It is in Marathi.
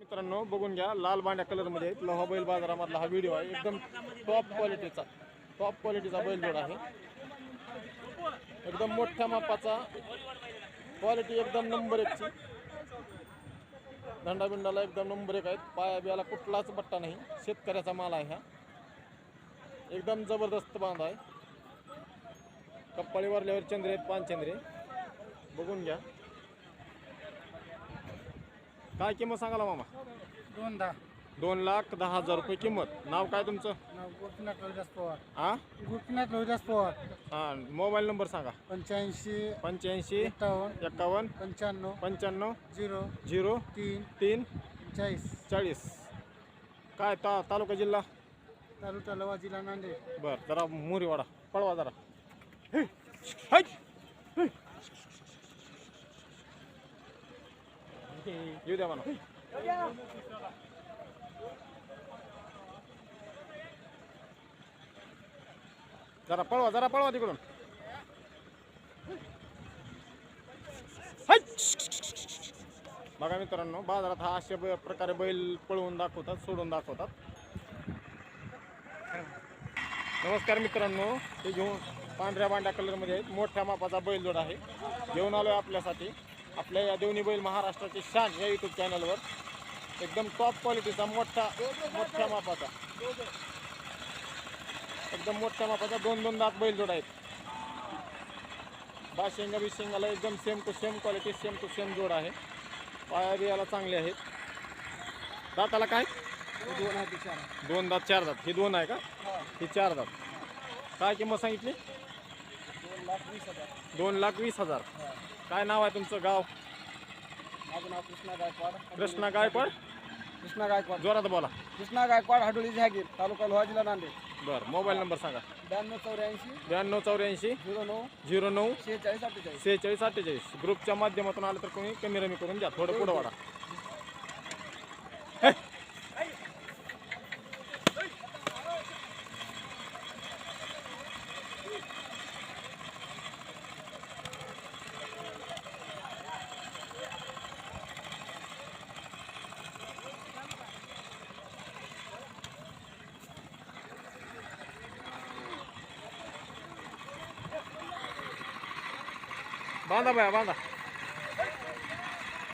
मित्रांनो बघून घ्या, लाल बांड्या कलर मध्ये लोहा बैल बाजारामधला हा व्हिडिओ आहे। एकदम टॉप क्वालिटीचा बैल जोड आहे। एकदम मोठ्या मापाचा, क्वालिटी एकदम नंबर 1 ची। धंडा बिंडाला एकदम नंबर 1 आहेत। पाया बियाला कुठलाच बट्टा नाही, शेतकऱ्याचा माल आहे हा। एकदम जबरदस्त बांध आहे। कप्पाळी वरल्यावर चंद्रे आहेत, 5 चंद्रे बघून घ्या। काय किंमत सांगाला मामा? 2,10,000 रुपये किंमत। नाव काय तुमचं? गोपीनाथ रोहिदास पवार। हा, गोपीनाथ रोहिदास पवार। हा, मोबाईल नंबर सांगा। 85 51 51 51 55 0 0 0 3 3 40 40। काय तालुका जिल्हा? तालुका लवा, जिल्हा नांदेड। बर, जरा मोरीवाडा पळवा जरा। येऊ द्या म्हणा। जरा पळवा तिकडून। बघा मित्रांनो, बाजारात हा अशा प्रकारे बैल पळवून दाखवतात, सोडून दाखवतात। नमस्कार मित्रांनो, हे घेऊन पांढऱ्या बांड्या कलर मध्ये आहेत। मोठ्या मापाचा बैलजोड आहे, घेऊन आलोय आपल्यासाठी। आपल्या या देवणी बैल महाराष्ट्राची शान या यूट्यूब चॅनलवर एकदम टॉप क्वालिटीचा मोठ्या मापाचा एकदम मोठ्या मापाचा 2 दात बैलजोड आहेत। बाशिंगा बिशिंगाला एकदम same to same quality, same to same जोड आहे। पाया बियाला चांगले आहेत। दाताला काय? 2 दात 4 दात। ही 2 आहे का? ही 4 दात। काय किंमत सांगितली? 2,20,000। काय नाव आहे तुमचं? गाव? माझं नाव कृष्णा गायकवाड। कृष्णा गायकवाड। जोरात बोला। कृष्णा गायकवाड, हडोली, जहागीर, तालुका लोहा, जिल्हा नांदेड। बरं, मोबाईल नंबर सांगा। 9284 09 09 09 46 46 48। ग्रुपच्या माध्यमातून आलं तर कोणी कमी रमी करून द्या, थोडं पुढं वाढा। बांधा बाया बांधा।